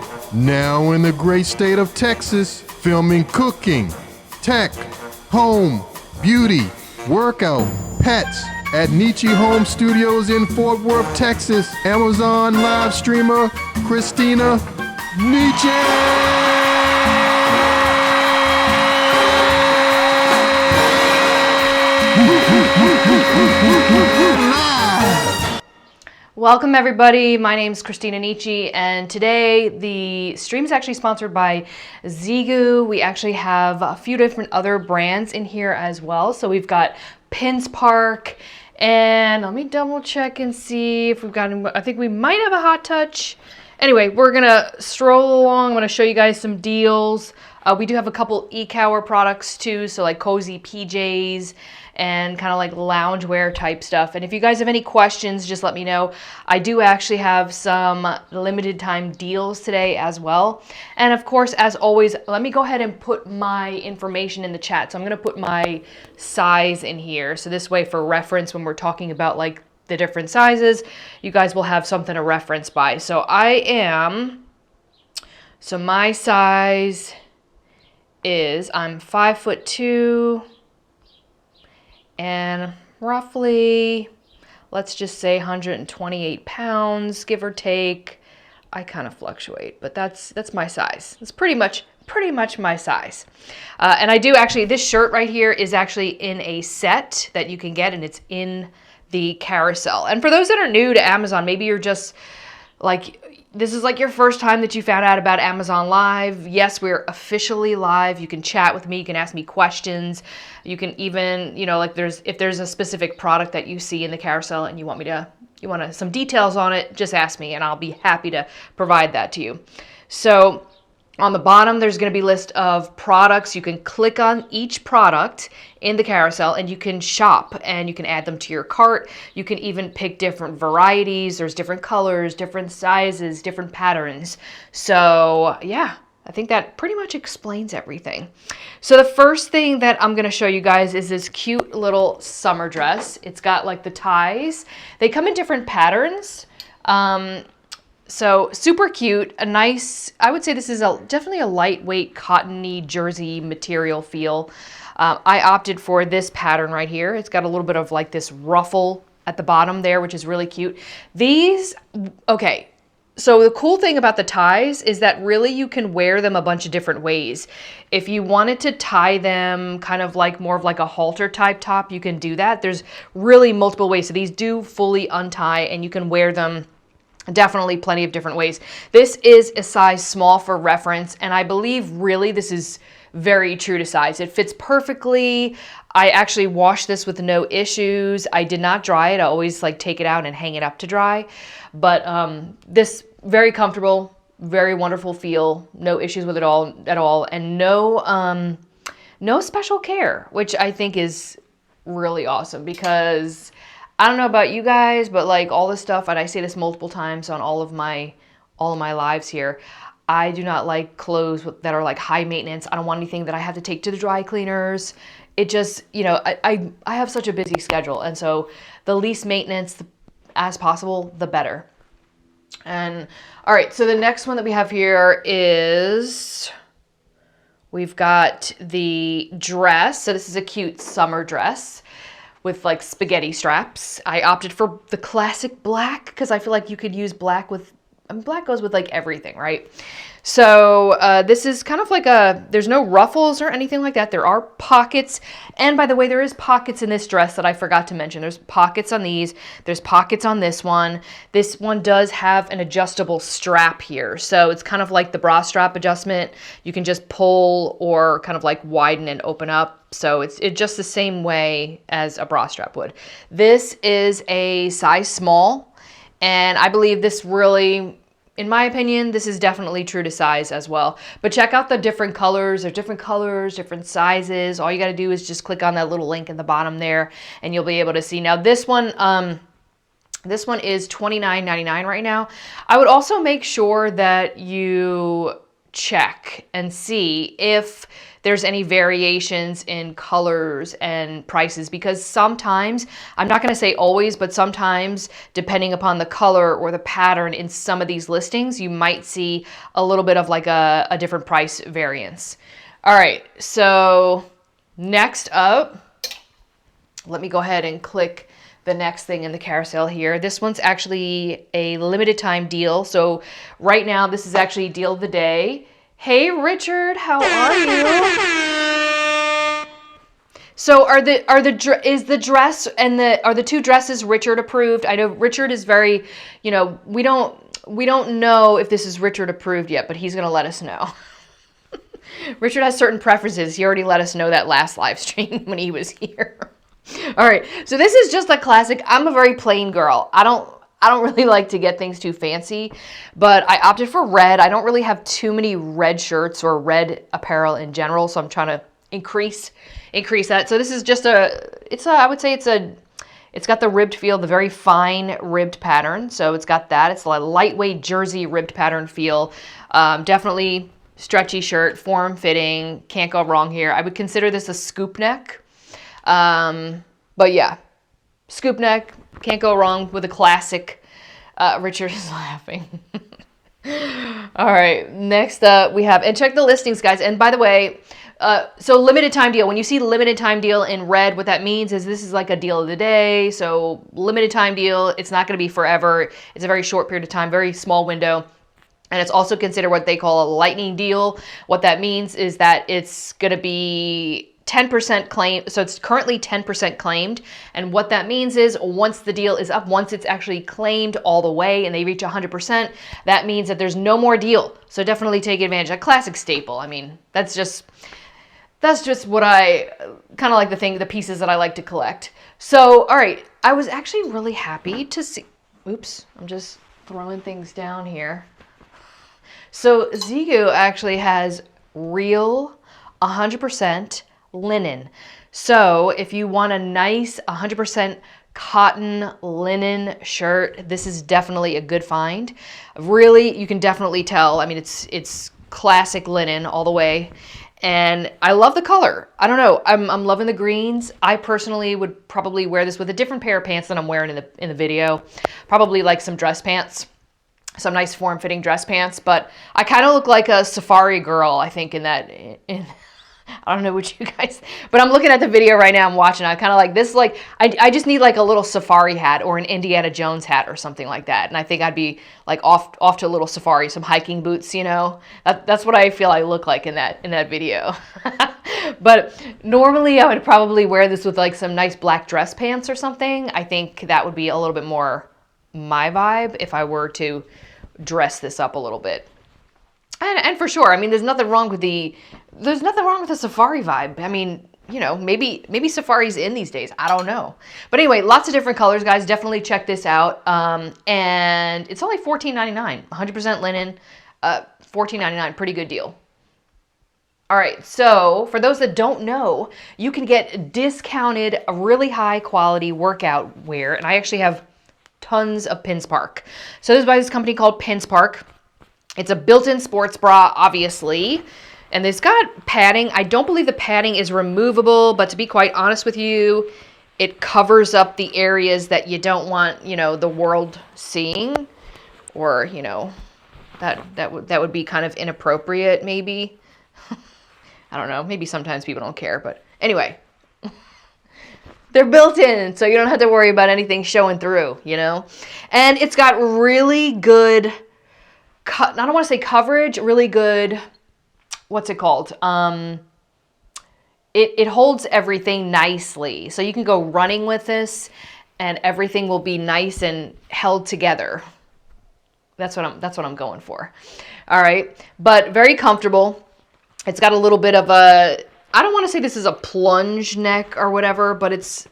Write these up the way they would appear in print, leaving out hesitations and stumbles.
York, now in the great state of Texas, filming cooking, tech, home, beauty, workout, pets at Nietzsche Home Studios in Fort Worth, Texas. Amazon live streamer Christina Nietzsche. Welcome everybody, my name is Christina Nietzsche, and today the stream is actually sponsored by Zigoo. We actually have a few different other brands in here as well. So we've got PinsPark, and let me double check and see if we've got, I think we might have a Hot Touch. Anyway, we're gonna stroll along. I'm gonna show you guys some deals. We do have a couple eCower products too, so like cozy PJs and kind of like loungewear type stuff. And if you guys have any questions, just let me know. I do actually have some limited time deals today as well. And of course, as always, let me go ahead and put my information in the chat. So I'm gonna put my size in here. So this way for reference, when we're talking about like the different sizes, you guys will have something to reference by. So my size is, I'm 5'2", and roughly, let's just say 128 pounds, give or take. I kind of fluctuate, but that's my size. It's pretty much my size. And I do actually, this shirt right here is actually in a set that you can get, and it's in the carousel. And for those that are new to Amazon, maybe you're just like, this is like your first time that you found out about Amazon Live. Yes, we're officially live. You can chat with me. You can ask me questions. You can even, like if there's a specific product that you see in the carousel and you want some details on it, just ask me and I'll be happy to provide that to you. So on the bottom, there's going to be a list of products. You can click on each product in the carousel and you can shop and you can add them to your cart. You can even pick different varieties. There's different colors, different sizes, different patterns. So yeah, I think that pretty much explains everything. So the first thing that I'm going to show you guys is this cute little summer dress. It's got like the ties. They come in different patterns. So super cute, a nice, I would say this is definitely a lightweight cottony jersey material feel. I opted for this pattern right here. It's got a little bit of like this ruffle at the bottom there, which is really cute. Okay, so the cool thing about the ties is that really you can wear them a bunch of different ways. If you wanted to tie them kind of like more of like a halter type top, you can do that. There's really multiple ways. So these do fully untie and you can wear them definitely plenty of different ways. This is a size small for reference, and I believe really this is very true to size. It fits perfectly. I actually washed this with no issues. I did not dry it. I always like take it out and hang it up to dry. But this very comfortable, very wonderful feel. No issues with it at all, and no special care, which I think is really awesome because I don't know about you guys, but like all this stuff, and I say this multiple times on all of my lives here, I do not like clothes that are like high maintenance. I don't want anything that I have to take to the dry cleaners. It just, I have such a busy schedule, and so the least maintenance as possible, the better. And all right, so the next one that we have here is, we've got the dress. So this is a cute summer dress with like spaghetti straps. I opted for the classic black because I feel like you could use black black goes with like everything, right? So this is kind of like there's no ruffles or anything like that. There are pockets. And by the way, there is pockets in this dress that I forgot to mention. There's pockets on these. There's pockets on this one. This one does have an adjustable strap here. So it's kind of like the bra strap adjustment. You can just pull or kind of like widen and open up. So it's just the same way as a bra strap would. This is a size small. And I believe this really, in my opinion, this is definitely true to size as well. But check out the different colors. There's different colors, different sizes. All you got to do is just click on that little link in the bottom there and you'll be able to see. Now this one is $29.99 right now. I would also make sure that you check and see if there's any variations in colors and prices, because sometimes, I'm not going to say always, but sometimes depending upon the color or the pattern in some of these listings, you might see a little bit of like a different price variance. All right, so next up, let me go ahead and click the next thing in the carousel here. This one's actually a limited time deal. So right now, this is actually deal of the day. Hey, Richard, how are you? So are the two dresses Richard approved? I know Richard is very, we don't know if this is Richard approved yet, but he's going to let us know. Richard has certain preferences. He already let us know that last live stream when he was here. All right, so this is just a classic. I'm a very plain girl. I don't really like to get things too fancy, but I opted for red. I don't really have too many red shirts or red apparel in general, so I'm trying to increase that. So this is just I would say it's got the ribbed feel, the very fine ribbed pattern. So it's got that. It's a lightweight jersey ribbed pattern feel. Definitely stretchy shirt, form fitting. Can't go wrong here. I would consider this a scoop neck. But yeah, scoop neck, can't go wrong with a classic. Richard is laughing. All right, next up we have, and check the listings, guys. And by the way, so limited time deal. When you see limited time deal in red, what that means is this is like a deal of the day. So limited time deal, it's not going to be forever. It's a very short period of time, very small window. And it's also considered what they call a lightning deal. What that means is that it's going to be 10% claim. So it's currently 10% claimed. And what that means is once the deal is up, once it's actually claimed all the way and they reach 100%, that means that there's no more deal. So definitely take advantage. A classic staple. I mean, that's just what I kind of like the pieces that I like to collect. So, all right. I was actually really happy to see, oops, I'm just throwing things down here. So Ziggo actually has real 100% linen. So if you want a nice 100% cotton linen shirt, this is definitely a good find. Really, you can definitely tell. I mean, it's classic linen all the way. And I love the color. I don't know. I'm loving the greens. I personally would probably wear this with a different pair of pants than I'm wearing in the video. Probably like some dress pants. Some nice form-fitting dress pants, but I kind of look like a safari girl, I think, I don't know what you guys, but I'm looking at the video right now, I'm watching, I kind of like this, like, I just need like a little safari hat or an Indiana Jones hat or something like that, and I think I'd be like off to a little safari, some hiking boots, that's what I feel I look like in that video. But normally I would probably wear this with like some nice black dress pants or something. I think that would be a little bit more my vibe if I were to dress this up a little bit. And for sure, I mean, there's nothing wrong with the safari vibe. I mean, maybe safari's in these days. I don't know. But anyway, lots of different colors, guys. Definitely check this out. And it's only $14.99, 100% linen, $14.99, pretty good deal. All right, so for those that don't know, you can get discounted, really high quality workout wear, and I actually have tons of PinSpark. So this is by this company called PinSpark. It's a built-in sports bra, obviously, and it's got padding. I don't believe the padding is removable, but to be quite honest with you, it covers up the areas that you don't want, the world seeing, or, that would be kind of inappropriate, maybe. I don't know. Maybe sometimes people don't care, but anyway. They're built in, so you don't have to worry about anything showing through, And it's got really good, I don't want to say coverage, really good, what's it called? It holds everything nicely. So you can go running with this and everything will be nice and held together. That's what I'm going for. All right, but very comfortable. It's got a little bit of I don't want to say this is a plunge neck or whatever, but it's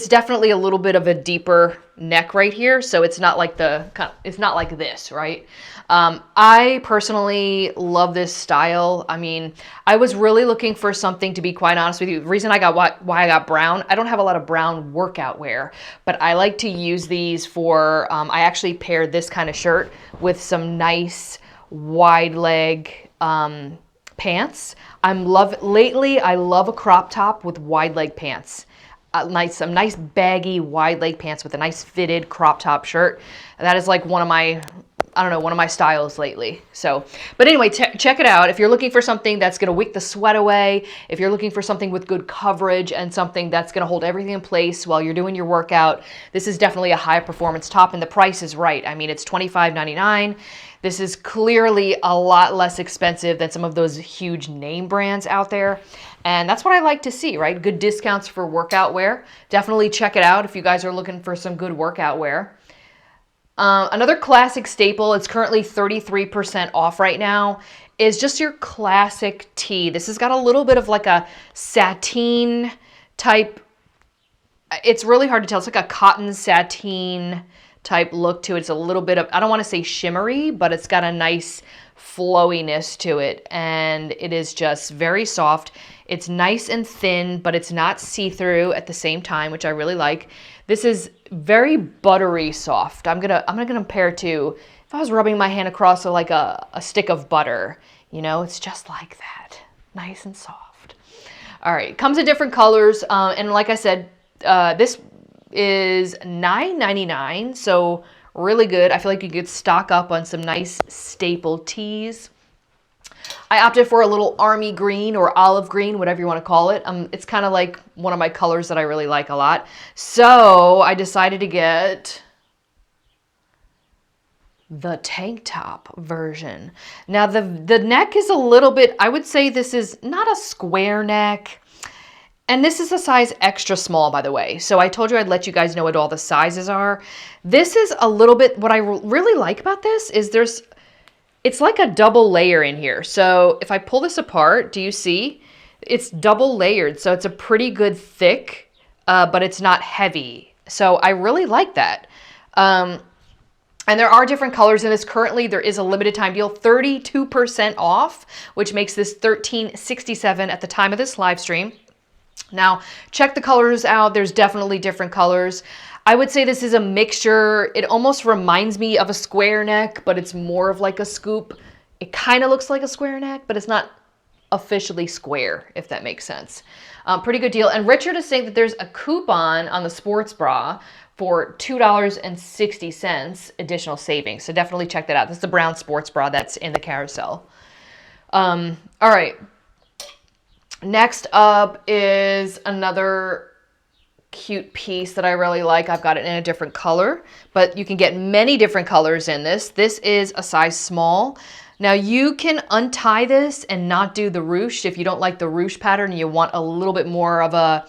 definitely a little bit of a deeper neck right here. So it's not like it's not like this, right? I personally love this style. I mean, I was really looking for something, to be quite honest with you. The reason I got why I got brown, I don't have a lot of brown workout wear, but I like to use these for, I actually paired this kind of shirt with some nice wide leg pants. Lately I love a crop top with wide leg pants. Some nice baggy wide leg pants with a nice fitted crop top shirt. That is like one of my styles lately. So, but anyway, check it out. If you're looking for something that's going to wick the sweat away, if you're looking for something with good coverage and something that's going to hold everything in place while you're doing your workout, this is definitely a high performance top, and the price is right. I mean, it's $25.99. This is clearly a lot less expensive than some of those huge name brands out there. And that's what I like to see, right? Good discounts for workout wear. Definitely check it out if you guys are looking for some good workout wear. Another classic staple, it's currently 33% off right now, is just your classic tee. This has got a little bit of like a sateen type. It's really hard to tell. It's like a cotton sateen type look to it. It's a little bit of, I don't want to say shimmery, but it's got a nice flowiness to it, and it is just very soft. It's nice and thin, but it's not see-through at the same time, which I really like. This is very buttery soft. I'm gonna compare it to if I was rubbing my hand across like a stick of butter. You know, it's just like that, nice and soft. All right, comes in different colors, and like I said, this is $9.99, so really good. I feel like you could stock up on some nice staple tees. I opted for a little army green or olive green, whatever you want to call it. It's kind of like one of my colors that I really like a lot. So I decided to get the tank top version. Now the neck is a little bit, I would say this is not a square neck. And this is a size extra small, by the way. So I told you I'd let you guys know what all the sizes are. This is a little bit, what I really like about this is it's like a double layer in here. So if I pull this apart, do you see? It's double layered. So it's a pretty good thick, but it's not heavy. So I really like that. And there are different colors in this. Currently, there is a limited time deal, 32% off, which makes this $13.67 at the time of this live stream. Now, check the colors out. There's definitely different colors. I would say this is a mixture. It almost reminds me of a square neck, but it's more of like a scoop. It kind of looks like a square neck, but it's not officially square, if that makes sense. Pretty good deal. And Richard is saying that there's a coupon on the sports bra for $2.60 additional savings. So definitely check that out. This is the brown sports bra that's in the carousel. All right. Next up is another cute piece that I really like. I've got it in a different color, but you can get many different colors in this. This is a size small. Now you can untie this and not do the ruche. If you don't like the ruche pattern and you want a little bit more of a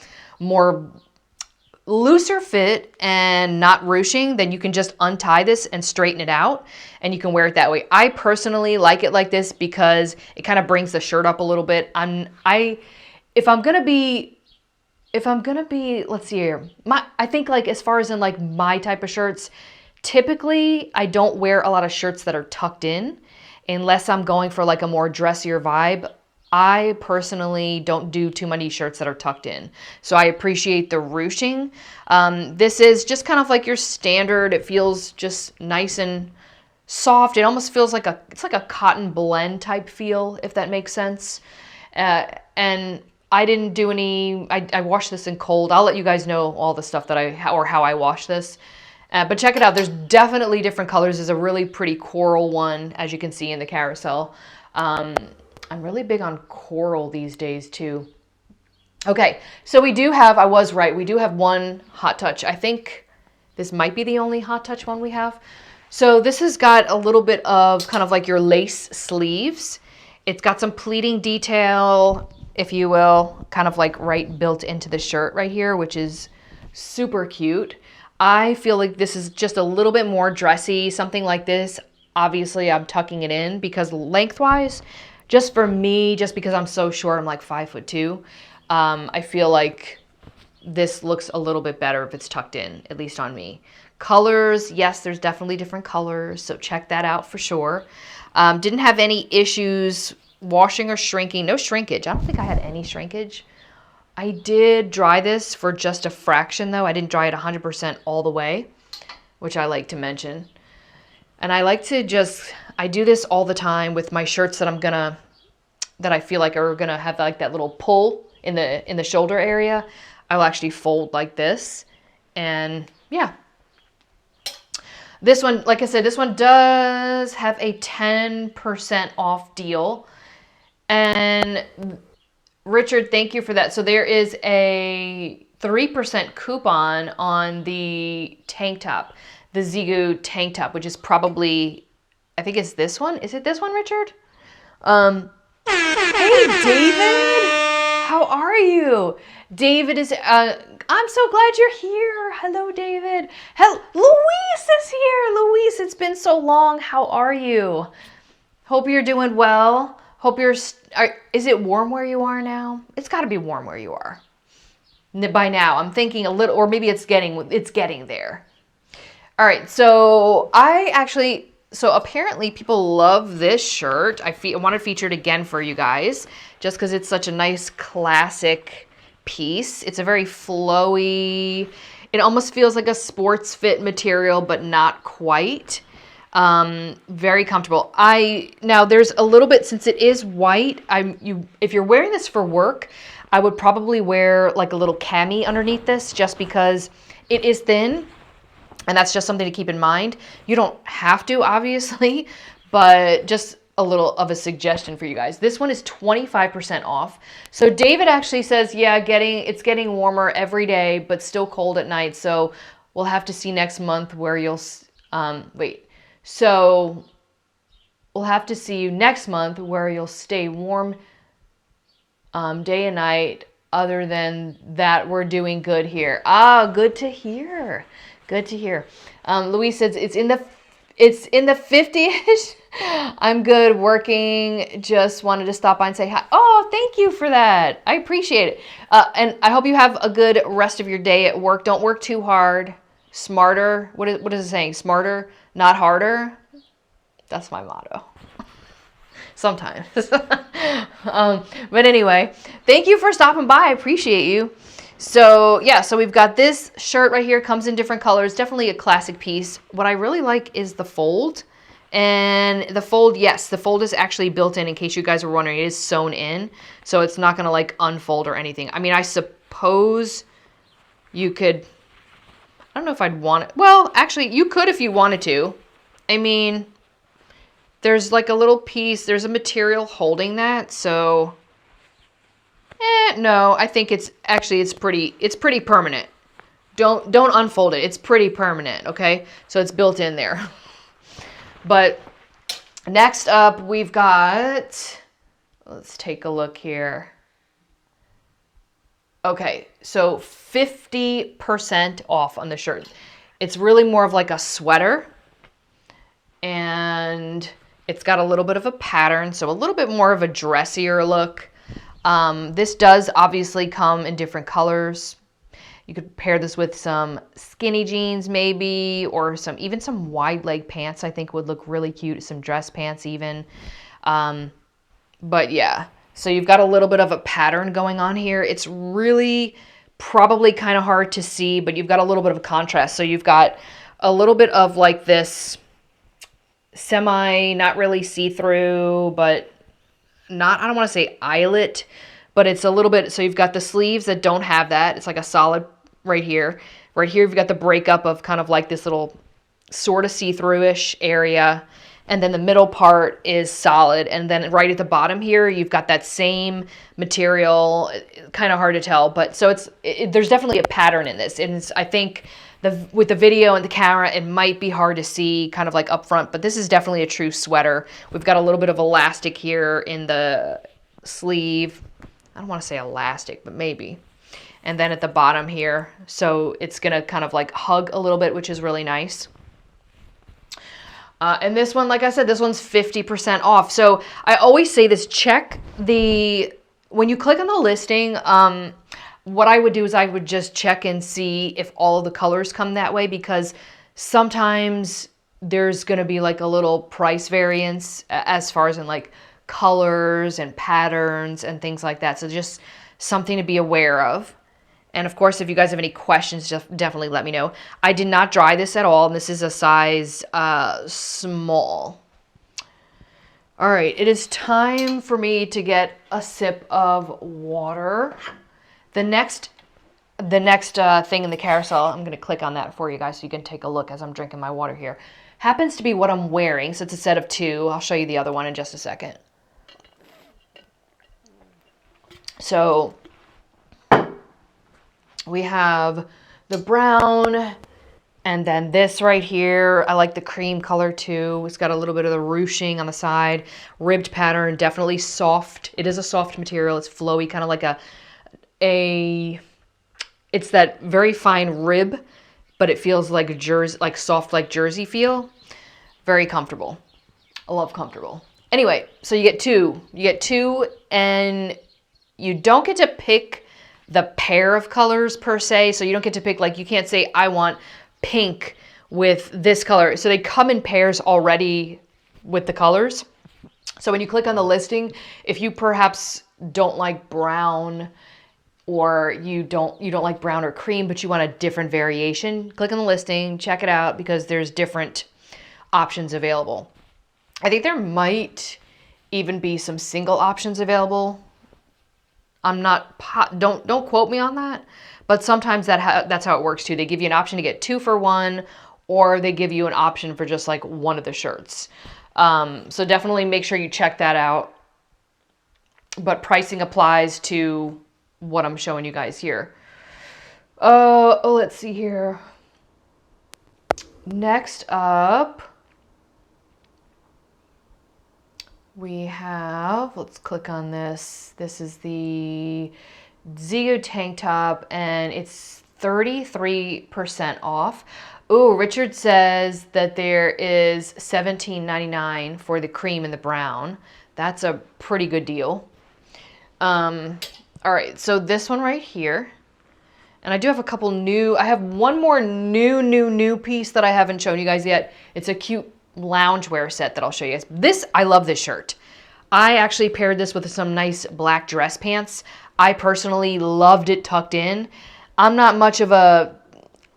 looser fit and not ruching, then you can just untie this and straighten it out and you can wear it that way. I personally like it like this because it kind of brings the shirt up a little bit. If I'm gonna be, let's see here. I think like as far as in like my type of shirts, typically I don't wear a lot of shirts that are tucked in unless I'm going for like a more dressier vibe. I personally don't do too many shirts that are tucked in. So I appreciate the ruching. This is just kind of like your standard. It feels just nice and soft. It almost feels like it's like a cotton blend type feel, if that makes sense. And I didn't do any, I washed this in cold. I'll let you guys know all the stuff that how I wash this. But check it out. There's definitely different colors. There's a really pretty coral one, as you can see in the carousel. I'm really big on coral these days too. Okay, so we do have, I was right, we do have one Hot Touch. I think this might be the only Hot Touch one we have. So this has got a little bit of kind of like your lace sleeves. It's got some pleating detail, if you will, kind of like right built into the shirt right here, which is super cute. I feel like this is just a little bit more dressy, something like this. Obviously, I'm tucking it in because lengthwise, just for me, just because I'm so short, I'm like 5'2", I feel like this looks a little bit better if it's tucked in, at least on me. Colors, yes, there's definitely different colors, so check that out for sure. Didn't have any issues washing or shrinking. No shrinkage. I don't think I had any shrinkage. I did dry this for just a fraction, though. I didn't dry it 100% all the way, which I like to mention. And I like to I do this all the time with my shirts that that I feel like are gonna have like that little pull in the shoulder area. I'll actually fold like this. And yeah. This one, like I said, this one does have a 10% off deal. And Richard, thank you for that. So there is a 3% coupon on the tank top, the Zigu tank top, which is probably, I think it's this one. Is it this one, Richard? Hey, David. How are you? David is, I'm so glad you're here. Hello, David. Luis is here. Luis, it's been so long. How are you? Hope you're doing well. Hope is it warm where you are now? It's got to be warm where you are. By now, I'm thinking a little, or maybe it's getting there. All right, so apparently people love this shirt. I want to feature it again for you guys, just because it's such a nice classic piece. It's a very flowy, it almost feels like a sports fit material, but not quite. Very comfortable. Now there's a little bit, since it is white, if you're wearing this for work, I would probably wear like a little cami underneath this, just because it is thin, and that's just something to keep in mind. You don't have to, obviously, but just a little of a suggestion for you guys. This one is 25% off. So David actually says, yeah, it's getting warmer every day, but still cold at night. So we'll have to see next month where you'll, So we'll have to see you next month where you'll stay warm day and night. Other than that, we're doing good here. Good to hear. Good to hear. Louise says it's in the 50-ish. I'm good working. Just wanted to stop by and say hi. Oh, thank you for that. I appreciate it. And I hope you have a good rest of your day at work. Don't work too hard. Smarter. What is it saying? Smarter, not harder. That's my motto. Sometimes. But anyway, thank you for stopping by. I appreciate you. So yeah, so we've got this shirt right here, comes in different colors. Definitely a classic piece. What I really like is the fold. And the fold, yes, the fold is actually built in case you guys were wondering. It is sewn in, so it's not going to like unfold or anything. I mean, I suppose you could, I don't know if I'd want it. Well, actually, you could if you wanted to. I mean, there's like a little piece, there's a material holding that, so no, I think it's pretty permanent. Don't unfold it. It's pretty permanent, okay? So it's built in there. But next up, we've got, let's take a look here. Okay, so 50% off on the shirt. It's really more of like a sweater, and it's got a little bit of a pattern, so a little bit more of a dressier look. This does obviously come in different colors. You could pair this with some skinny jeans maybe, or even some wide leg pants I think would look really cute. Some dress pants even. But yeah, so you've got a little bit of a pattern going on here. It's really probably kind of hard to see, but you've got a little bit of a contrast. So you've got a little bit of like this not really see-through, but I don't want to say eyelet, but it's a little bit, so you've got the sleeves that don't have that. It's like a solid right here. Right here, you've got the breakup of kind of like this little sort of see-through-ish area. And then the middle part is solid. And then right at the bottom here, you've got that same material. Kind of hard to tell, but so there's definitely a pattern in this. And I think with the video and the camera, it might be hard to see kind of like up front, but this is definitely a true sweater. We've got a little bit of elastic here in the sleeve. I don't want to say elastic, but maybe. And then at the bottom here, so it's going to kind of like hug a little bit, which is really nice. And this one, like I said, this one's 50% off. So I always say this, when you click on the listing, what I would do is I would just check and see if all of the colors come that way, because sometimes there's going to be like a little price variance as far as in like colors and patterns and things like that. So just something to be aware of. And of course, if you guys have any questions, just definitely let me know. I did not dry this at all, and this is a size small. All right, it is time for me to get a sip of water. The next thing in the carousel, I'm going to click on that for you guys so you can take a look as I'm drinking my water here. Happens to be what I'm wearing, so it's a set of two. I'll show you the other one in just a second. So we have the brown, and then this right here. I like the cream color too. It's got a little bit of the ruching on the side. Ribbed pattern, definitely soft. It is a soft material. It's flowy, kind of like it's that very fine rib, but it feels like a jersey, like soft, like jersey feel. Very comfortable. I love comfortable. Anyway, so you get two. You get two, and you don't get to pick the pair of colors per se. So you don't get to pick, like, you can't say, I want pink with this color. So they come in pairs already with the colors. So when you click on the listing, if you perhaps don't like brown, or you don't like brown or cream, but you want a different variation, click on the listing, check it out, because there's different options available. I think there might even be some single options available. I'm not, don't quote me on that, but sometimes that's how it works too. They give you an option to get 2 for 1, or they give you an option for just like one of the shirts. So definitely make sure you check that out. But pricing applies to what I'm showing you guys here. Let's see here. Next up, we have, let's click on this. This is the Zeo tank top, and it's 33% off. Ooh, Richard says that there is $17.99 for the cream and the brown. That's a pretty good deal. All right, so this one right here, and I do have a couple new, I have one more new piece that I haven't shown you guys yet. It's a cute loungewear set that I'll show you guys. This, I love this shirt. I actually paired this with some nice black dress pants. I personally loved it tucked in. I'm not much of a,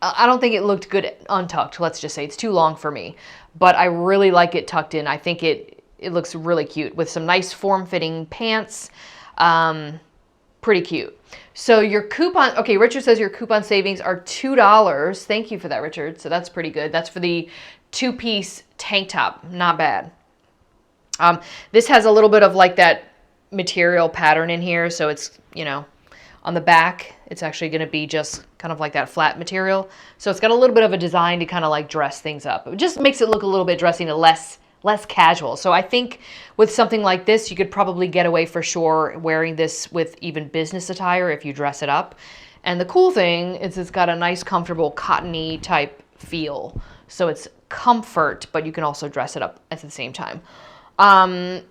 I don't think it looked good untucked, let's just say. It's too long for me, but I really like it tucked in. I think it looks really cute with some nice form-fitting pants. Pretty cute. So your coupon, okay, Richard says your coupon savings are $2. Thank you for that, Richard. So that's pretty good. That's for the 2-piece tank top. Not bad. This has a little bit of like that material pattern in here. So it's, on the back, it's actually going to be just kind of like that flat material. So it's got a little bit of a design to kind of like dress things up. It just makes it look a little bit dressing less casual. So I think with something like this, you could probably get away for sure wearing this with even business attire if you dress it up. And the cool thing is it's got a nice, comfortable, cottony type feel. So it's comfort, but you can also dress it up at the same time.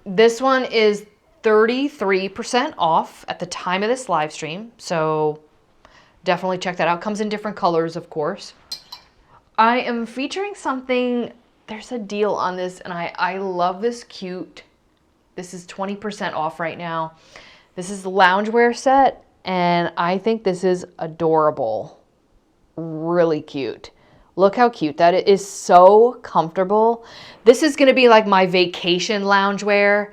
This one is 33% off at the time of this live stream. So definitely check that out. Comes in different colors, of course. I am featuring something. There's a deal on this, and I love this cute. This is 20% off right now. This is the loungewear set, and I think this is adorable. Really cute. Look how cute that is. Is so comfortable. This is going to be like my vacation loungewear,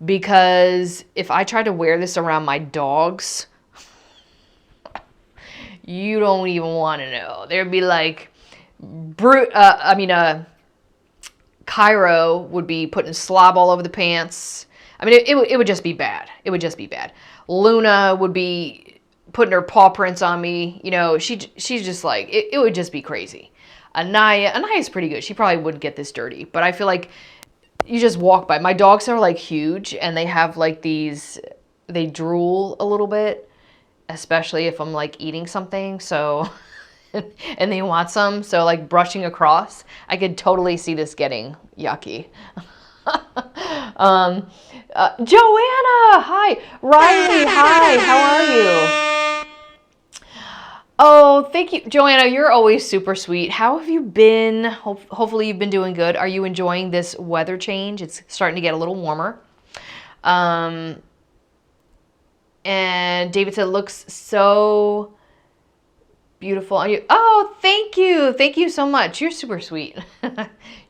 because if I try to wear this around my dogs, you don't even want to know. There'd be like, Cairo would be putting slob all over the pants. I mean, it would just be bad. It would just be bad. Luna would be putting her paw prints on me. She's just like, it would just be crazy. Anaya's pretty good. She probably wouldn't get this dirty, but I feel like you just walk by. My dogs are like huge, and they have like these, they drool a little bit, especially if I'm like eating something. So, and they want some. So like brushing across, I could totally see this getting yucky. Joanna, hi. Riley, hi. How are you? Oh, thank you. Joanna, you're always super sweet. How have you been? Hopefully you've been doing good. Are you enjoying this weather change? It's starting to get a little warmer. And David said, looks so Beautiful on you. Oh, thank you. Thank you so much. You're super sweet.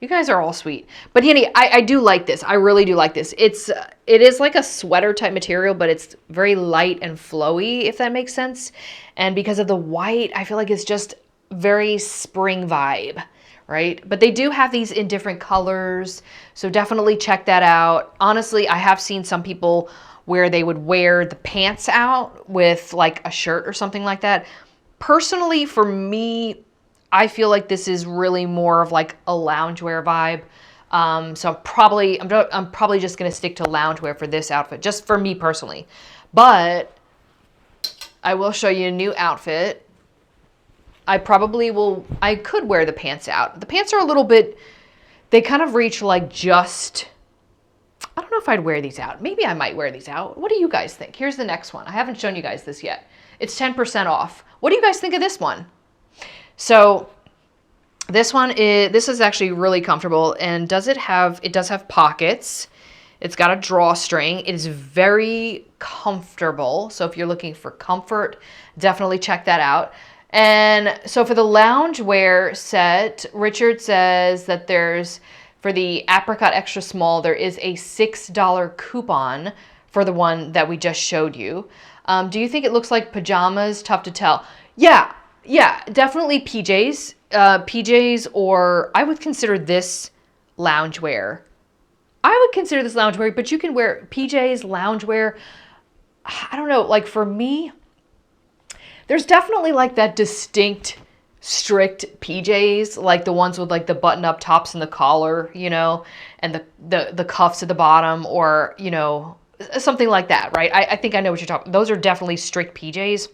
You guys are all sweet. But Henny, I do like this. I really do like this. It is like a sweater type material, but it's very light and flowy, if that makes sense. And because of the white, I feel like it's just very spring vibe, right? But they do have these in different colors, so definitely check that out. Honestly, I have seen some people where they would wear the pants out with like a shirt or something like that. Personally, for me, I feel like this is really more of like a loungewear vibe. So I'm probably just gonna stick to loungewear for this outfit, just for me personally. But I will show you a new outfit. I could wear the pants out. The pants are a little bit, they kind of reach like just, I don't know if I'd wear these out. Maybe I might wear these out. What do you guys think? Here's the next one. I haven't shown you guys this yet. It's 10% off. What do you guys think of this one? So this is actually really comfortable, and it does have pockets. It's got a drawstring. It is very comfortable. So if you're looking for comfort, definitely check that out. And so for the loungewear set, Richard says that for the apricot extra small, there is a $6 coupon for the one that we just showed you. Do you think it looks like pajamas? Tough to tell. Yeah, definitely PJs. PJs, or I would consider this loungewear. But you can wear PJs, loungewear. I don't know, like for me, there's definitely like that distinct, strict PJs, like the ones with like the button-up tops and the collar, and the cuffs at the bottom, or, something like that, right? I think I know what you're talking about. Those are definitely strict PJs.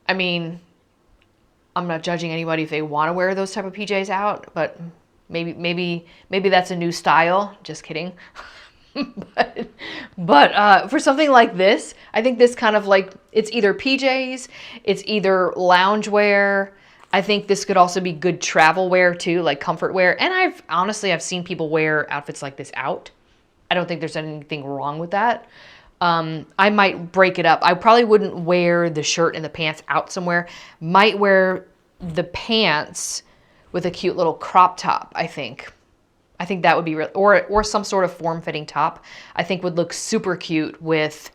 I mean, I'm not judging anybody if they want to wear those type of PJs out, but maybe that's a new style. Just kidding. but for something like this, I think this kind of like, it's either PJs, it's either loungewear. I think this could also be good travel wear too, like comfort wear. And I've seen people wear outfits like this out. I don't think there's anything wrong with that. I might break it up. I probably wouldn't wear the shirt and the pants out somewhere. Might wear the pants with a cute little crop top, I think. I think that would be real, or some sort of form-fitting top, I think would look super cute with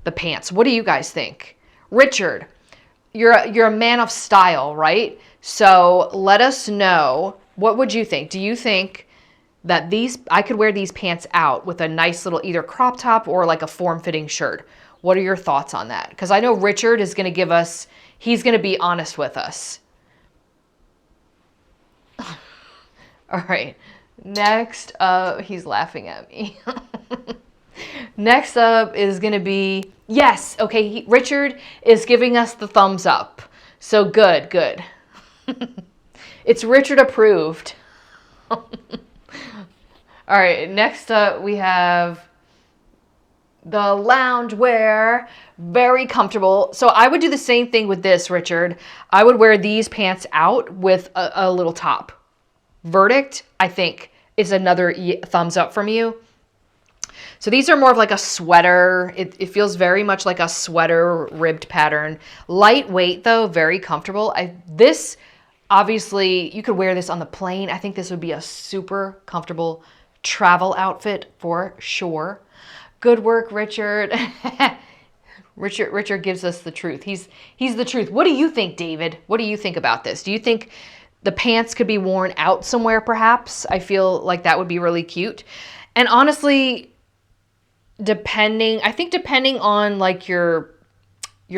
the pants. What do you guys think? Richard, you're a man of style, right? So let us know, what would you think? Do you think that I could wear these pants out with a nice little either crop top or like a form-fitting shirt? What are your thoughts on that? Because I know Richard is going to he's going to be honest with us. All right. Next up, he's laughing at me. Next up is going to be, yes, okay, Richard is giving us the thumbs up. So good. It's Richard approved. All right, next up we have the loungewear, very comfortable. So I would do the same thing with this, Richard. I would wear these pants out with a little top. Verdict, I think, is another thumbs up from you. So these are more of like a sweater. It feels very much like a sweater ribbed pattern. Lightweight though, very comfortable. This, obviously, you could wear this on the plane. I think this would be a super comfortable travel outfit for sure. Good work, Richard. Richard gives us the truth. He's the truth. What do you think, David? What do you think about this? Do you think the pants could be worn out somewhere perhaps? I feel like that would be really cute. And honestly, depending on like your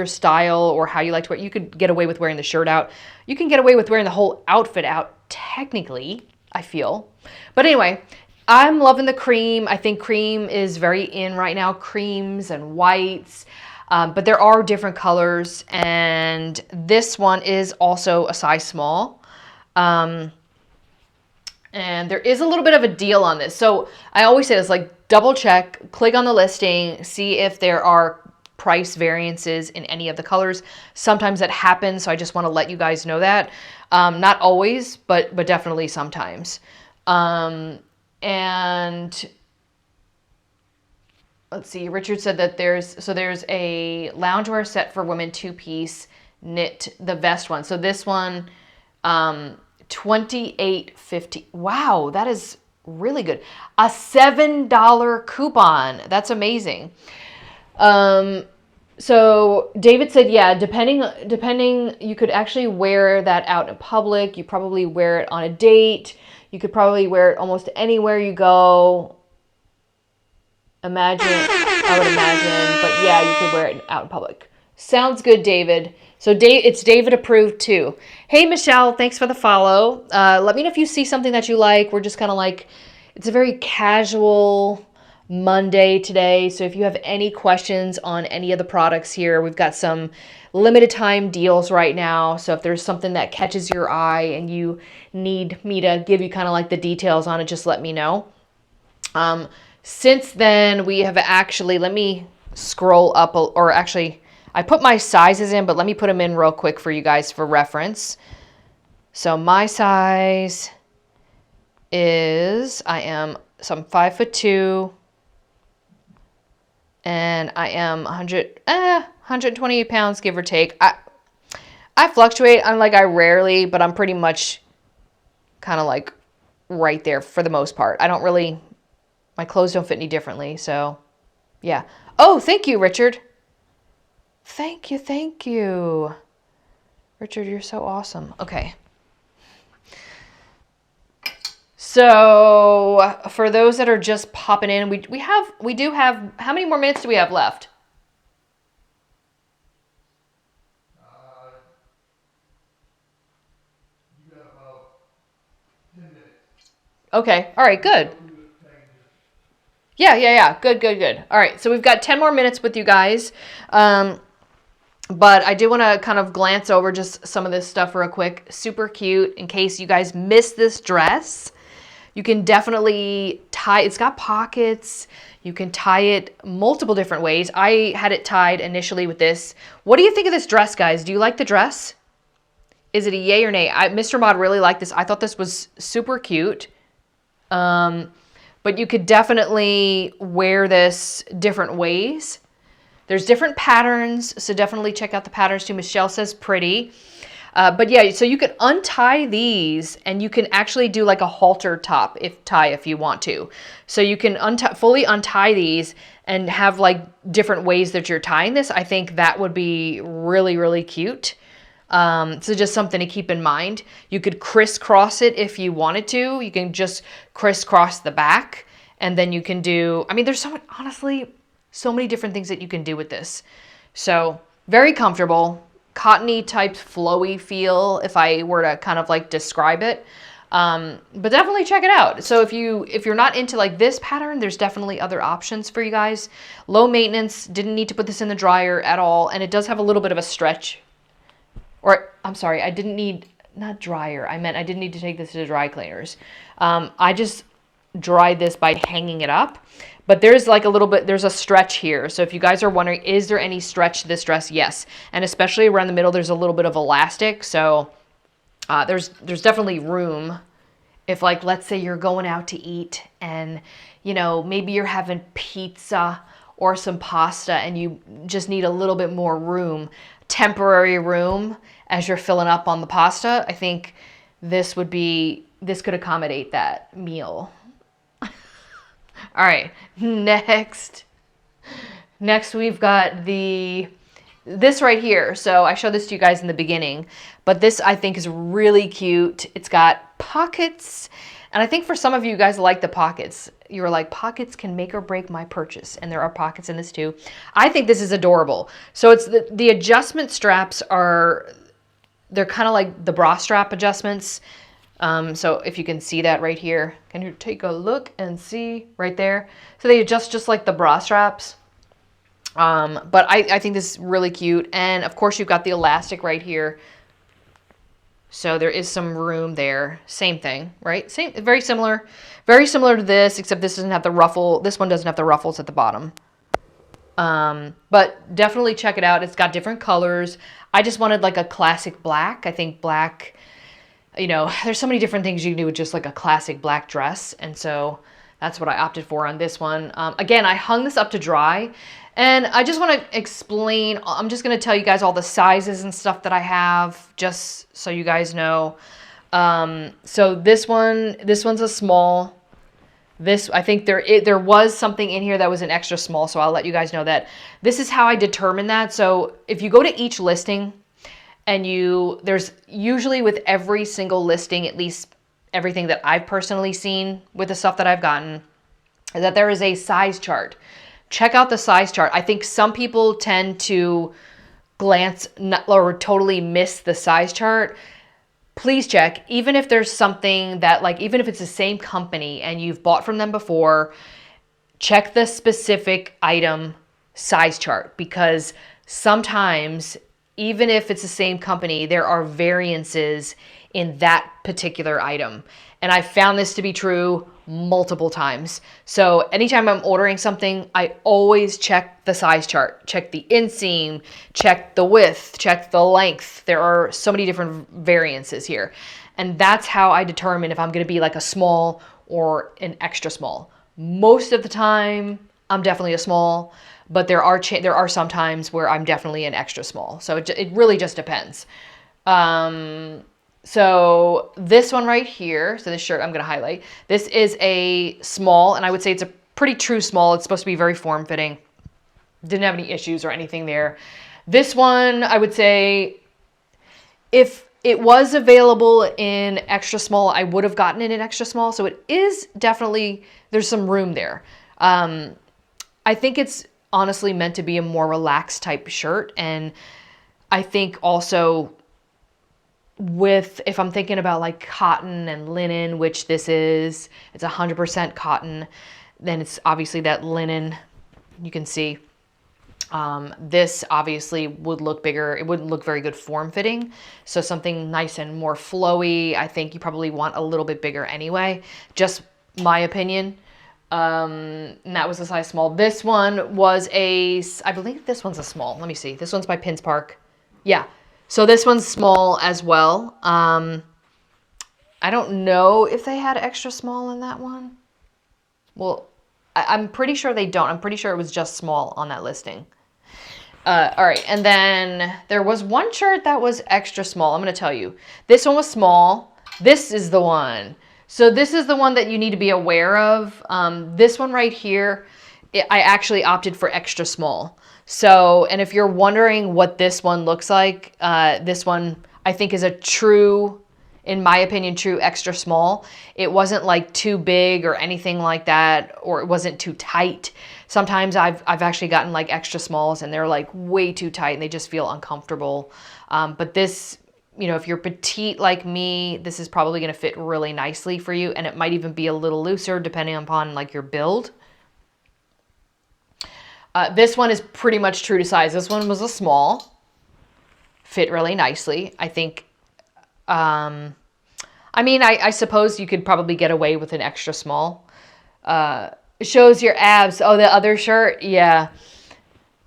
style or how you like to wear, you could get away with wearing the shirt out. You can get away with wearing the whole outfit out, technically, I feel. But anyway, I'm loving the cream. I think cream is very in right now, creams and whites. But there are different colors, and this one is also a size small. And there is a little bit of a deal on this. So I always say this, like, double check, click on the listing, see if there are price variances in any of the colors. Sometimes that happens, so I just want to let you guys know that. Not always, but definitely sometimes. And let's see, Richard said that there's a loungewear set for women 2-piece, knit, the vest one. So this one, $28.50. Wow, that is really good. A $7 coupon. That's amazing. So David said, yeah, depending, you could actually wear that out in public. You probably wear it on a date. You could probably wear it almost anywhere you go. I would imagine, but yeah, you could wear it out in public. Sounds good, David. So it's David approved too. Hey, Michelle, thanks for the follow. Let me know if you see something that you like. We're just kind of like, it's a very casual Monday today. So if you have any questions on any of the products here, we've got some limited time deals right now. So if there's something that catches your eye and you need me to give you kind of like the details on it, just let me know. Since then, we have actually, let me scroll up, or actually, I put my sizes in, but let me put them in real quick for you guys for reference. So my size is, I'm 5'2", and I am 128 pounds, give or take. I fluctuate. I rarely, but I'm pretty much kind of like right there for the most part. My clothes don't fit any differently, so yeah. Oh, thank you, Richard. Thank you. Richard, you're so awesome. Okay. So for those that are just popping in, we do have, how many more minutes do we have left? You got about 10 minutes. Okay. All right, good. Yeah. Good. All right, so we've got 10 more minutes with you guys. But I do want to kind of glance over just some of this stuff real quick. Super cute. In case you guys missed this dress, you can definitely tie, it's got pockets. You can tie it multiple different ways. I had it tied initially with this. What do you think of this dress, guys? Do you like the dress? Is it a yay or nay? Mr. Mod really liked this. I thought this was super cute. But you could definitely wear this different ways. There's different patterns, so definitely check out the patterns too. Michelle says pretty. But yeah, so you can untie these and you can actually do like a halter top if you want to. So you can fully untie these and have like different ways that you're tying this. I think that would be really, really cute. So just something to keep in mind. You could crisscross it if you wanted to. You can just crisscross the back, and then you can do, there's so many different things that you can do with this. So very comfortable, cottony type flowy feel if I were to kind of like describe it. But definitely check it out. So if you're not into like this pattern, there's definitely other options for you guys. Low maintenance, didn't need to put this in the dryer at all. And it does have a little bit of a stretch. Or, I'm sorry, not dryer. I didn't need to take this to the dry cleaners. I just dried this by hanging it up. But there's like there's a stretch here. So if you guys are wondering, is there any stretch to this dress? Yes. And especially around the middle, there's a little bit of elastic. So there's definitely room. If like, let's say you're going out to eat and, maybe you're having pizza or some pasta and you just need a little bit more room, temporary room as you're filling up on the pasta, I think this could accommodate that meal. All right, next we've got this right here. So I showed this to you guys in the beginning, but this I think is really cute. It's got pockets, and I think for some of you guys like the pockets. You were like, pockets can make or break my purchase, and there are pockets in this too. I think this is adorable. So it's the adjustment straps they're kind of like the bra strap adjustments. So if you can see that right here, can you take a look and see right there? So they adjust just like the bra straps. But I think this is really cute. And of course you've got the elastic right here. So there is some room there. Same thing, right? Very similar to this, except this doesn't have the ruffle. This one doesn't have the ruffles at the bottom. But definitely check it out. It's got different colors. I just wanted like a classic black. I think black, there's so many different things you can do with just like a classic black dress. And so That's what I opted for on this one. Again, I hung this up to dry, and I just want to explain, I'm just going to tell you guys all the sizes and stuff that I have, just so you guys know. So this one's a small. This, I think there was something in here that was an extra small, so I'll let you guys know that. This is how I determine that. So if you go to each listing, and there's usually with every single listing, at least everything that I've personally seen with the stuff that I've gotten, is that there is a size chart. Check out the size chart. I think some people tend to glance or totally miss the size chart. Please check, even if there's something that, like, even if it's the same company and you've bought from them before, check the specific item size chart, because sometimes, even if it's the same company, there are variances in that particular item. And I found this to be true multiple times. So anytime I'm ordering something, I always check the size chart, check the inseam, check the width, check the length. There are so many different variances here. And that's how I determine if I'm going to be like a small or an extra small. Most of the time, I'm definitely a small, but there are some times where I'm definitely an extra small. So it really just depends. So this one right here, so this shirt I'm going to highlight, this is a small, and I would say it's a pretty true small. It's supposed to be very form-fitting. Didn't have any issues or anything there. This one, I would say, if it was available in extra small, I would have gotten it in extra small. So it is definitely, there's some room there. I think it's honestly meant to be a more relaxed type shirt. And I think also, if I'm thinking about like cotton and linen, which this is, it's 100% cotton, then it's obviously that linen, you can see. This obviously would look bigger. It wouldn't look very good form-fitting. So something nice and more flowy, I think you probably want a little bit bigger anyway. Just my opinion. And that was a size small. This one was I believe this one's a small. Let me see. This one's by Pins Park. Yeah. So this one's small as well. I don't know if they had extra small in that one. Well, I'm pretty sure they don't. I'm pretty sure it was just small on that listing. All right, and then there was one shirt that was extra small. I'm going to tell you. This one was small. This is the one. So this is the one that you need to be aware of. This one right here, I actually opted for extra small. So, and if you're wondering what this one looks like, this one I think is a true, in my opinion, true extra small. It wasn't like too big or anything like that, or it wasn't too tight. Sometimes I've actually gotten like extra smalls and they're like way too tight and they just feel uncomfortable. But this, you know, if you're petite like me, this is probably going to fit really nicely for you, and it might even be a little looser depending upon like your build. This one is pretty much true to size. This one was a small, fit really nicely. I think, I mean, I suppose you could probably get away with an extra small. It shows your abs. Oh, the other shirt. Yeah.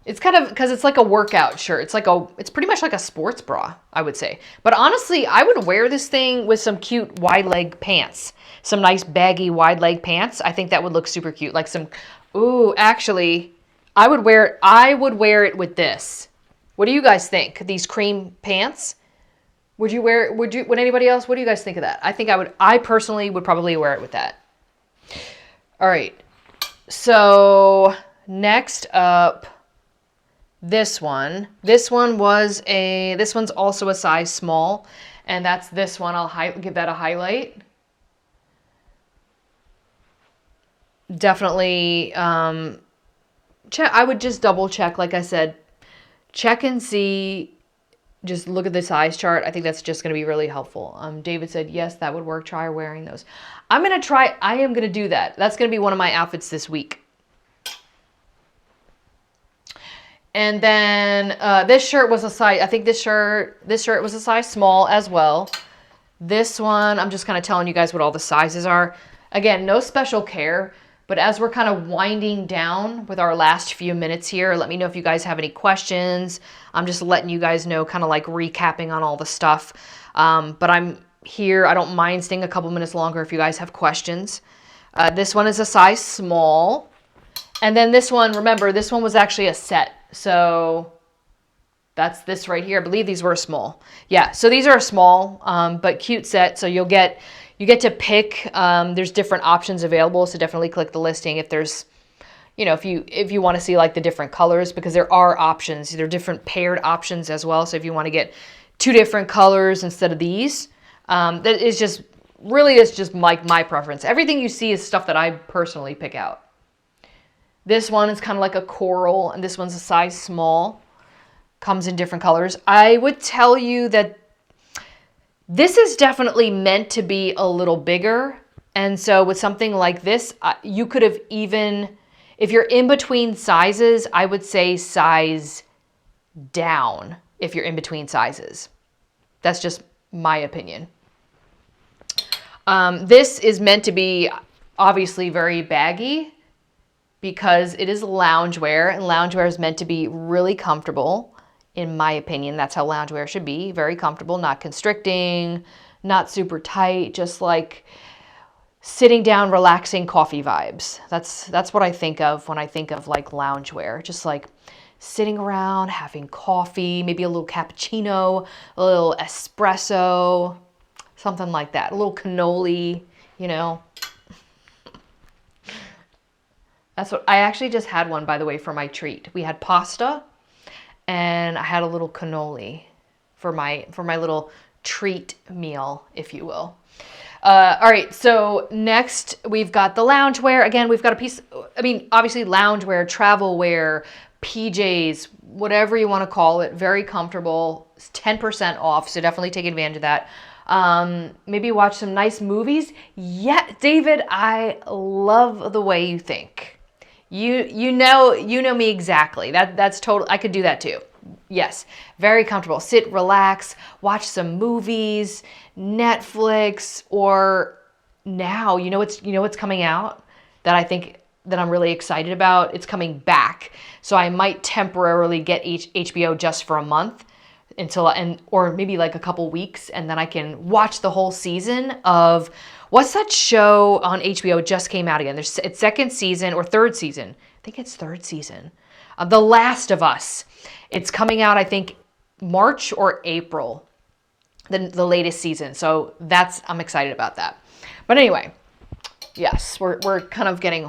It's kind of, because it's like a workout shirt. It's pretty much like a sports bra, I would say. But honestly, I would wear this thing with some cute wide leg pants. Some nice baggy wide leg pants. I think that would look super cute. Like some, ooh, actually, I would wear it with this. What do you guys think? These cream pants? Would anybody else, what do you guys think of that? I personally would probably wear it with that. All right. So next up, this one. This one's also a size small, and that's this one. I'll give that a highlight. Definitely, I would just double check, like I said, check and see, just look at the size chart. I think that's just going to be really helpful. David said, yes, that would work. Try wearing those. I am going to do that. That's going to be one of my outfits this week. And then this shirt was a size, I think this shirt was a size small as well. This one, I'm just kind of telling you guys what all the sizes are. Again, no special care. But as we're kind of winding down with our last few minutes here, let me know if you guys have any questions. I'm just letting you guys know, kind of like recapping on all the stuff. But I'm here. I don't mind staying a couple minutes longer if you guys have questions. This one is a size small. And then this one, remember, this one was actually a set. So that's this right here. I believe these were small. Yeah, so these are a small, but cute set. So you get to pick. There's different options available. So definitely click the listing if there's, if you want to see like the different colors, because there are options. There are different paired options as well. So if you want to get 2 different colors instead of these, that is just really, it's just like my preference. Everything you see is stuff that I personally pick out. This one is kind of like a coral, and this one's a size small. Comes in different colors. I would tell you that this is definitely meant to be a little bigger. And so with something like this, you could have even, if you're in between sizes, I would say size down if you're in between sizes. That's just my opinion. This is meant to be obviously very baggy because it is loungewear, and loungewear is meant to be really comfortable. In my opinion, that's how loungewear should be. Very comfortable, not constricting, not super tight, just like sitting down, relaxing coffee vibes. That's what I think of when I think of like loungewear. Just like sitting around, having coffee, maybe a little cappuccino, a little espresso, something like that. A little cannoli, That's what I actually just had one, by the way, for my treat. We had pasta, and I had a little cannoli for my little treat meal, if you will. All right, so next we've got the loungewear. Again, we've got a piece, obviously loungewear, travel wear, PJs, whatever you want to call it. Very comfortable. It's 10% off, so definitely take advantage of that. Maybe watch some nice movies. Yeah, David, I love the way you think. You know me exactly. That's total. I could do that too. Yes, very comfortable. Sit, relax, watch some movies, Netflix, or now what's coming out that I think that I'm really excited about. It's coming back, so I might temporarily get HBO just for a month or maybe like a couple weeks, and then I can watch the whole season of what's that show on HBO just came out again. It's second season or third season. I think it's third season. The Last of Us. It's coming out, I think, March or April, the latest season. So I'm excited about that. But anyway, yes, we're going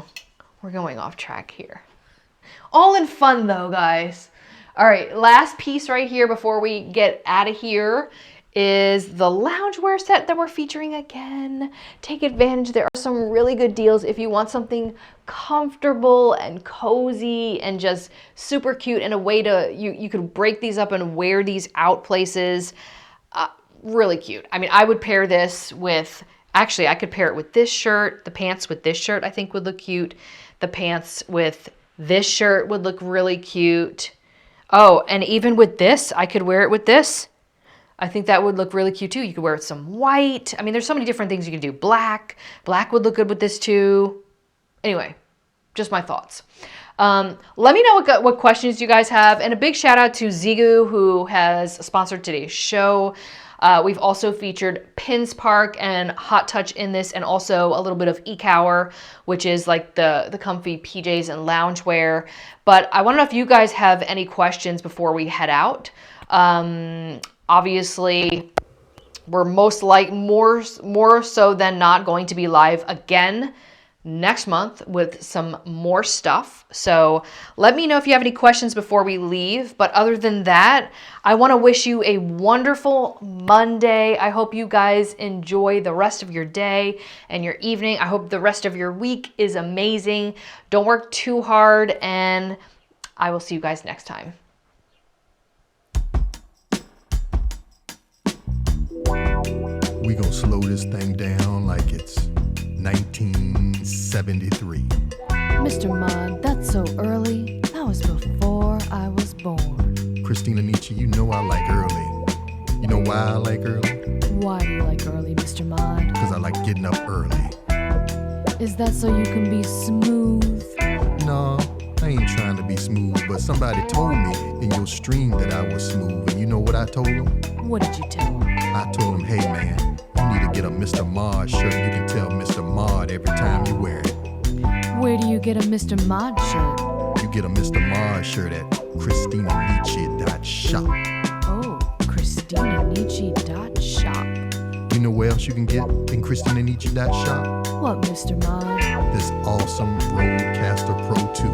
off track here. All in fun though, guys. All right, last piece right here before we get out of here is the loungewear set that we're featuring again. Take advantage. There are some really good deals if you want something comfortable and cozy and just super cute, and a way to, you could break these up and wear these out places. Really cute. I would pair this with, actually I could pair it with this shirt. The pants with this shirt I think would look cute. The pants with this shirt would look really cute. Oh, and even with this, I could wear it with this. I think that would look really cute too. You could wear it with some white. There's so many different things you can do. Black would look good with this too. Anyway, just my thoughts. Let me know what questions you guys have. And a big shout out to Zigu, who has sponsored today's show. We've also featured PinsPark and Hot Touch in this, and also a little bit of Ecower, which is like the comfy PJs and loungewear. But I want to know if you guys have any questions before we head out. Obviously, we're more so than not going to be live again next month with some more stuff. So let me know if you have any questions before we leave. But other than that, I want to wish you a wonderful Monday. I hope you guys enjoy the rest of your day and your evening. I hope the rest of your week is amazing. Don't work too hard, and I will see you guys next time. We gonna slow this thing down like it's 1973. Mr. Mud, that's so early. That was before I was born. Christina Nietzsche, you know I like early. You know why I like early? Why do you like early, Mr. Mud? Because I like getting up early. Is that so you can be smooth? No, I ain't trying to be smooth, but somebody told me in your stream that I was smooth, and you know what I told them? What did you tell him? I told them, hey man, you need to get a Mr. Mod shirt. You can tell Mr. Mod every time you wear it. Where do you get a Mr. Mod shirt? You get a Mr. Mod shirt at ChristinaNici.shop. Oh, ChristinaNici.shop. You know where else you can get in ChristinaNici.shop? What, Mr. Mod? This awesome Rodecaster Pro 2.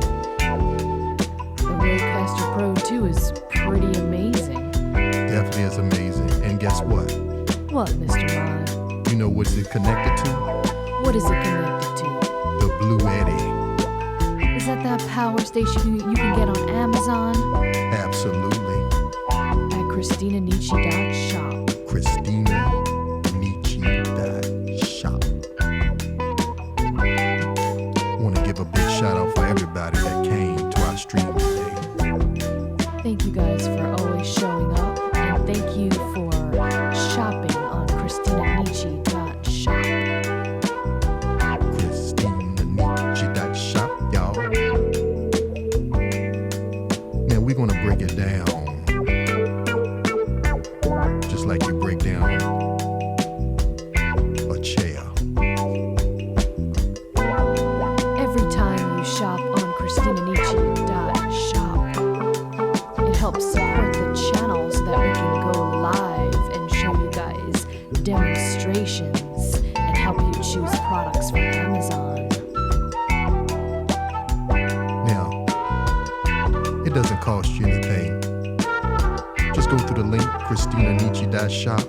The Rodecaster Pro 2 is pretty amazing. Definitely is amazing. And guess what? What, Mr. Mod? You know what it's connected to? What is it connected to? The Blue Eddy. Is that power station you can get on Amazon? Absolutely. At ChristinaNici.shop. ChristinaNici.shop. Want to give a big shout out for everybody that came to our stream today. Thank you guys for always showing up, and thank you for shopping on ChristinaNici.shop. ChristinaNici.shop, y'all. Now we're gonna break it down just like you break down a chair. Every time you shop on ChristinaNici.shop, it helps support the channels that we can go live and show you guys demonstrations and help you choose products from Amazon. Now, it doesn't cost you anything. Just go through the link, ChristinaNici.shop,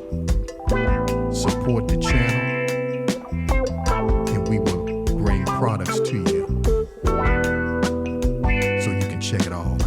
support the channel, and we will bring products to you so you can check it all.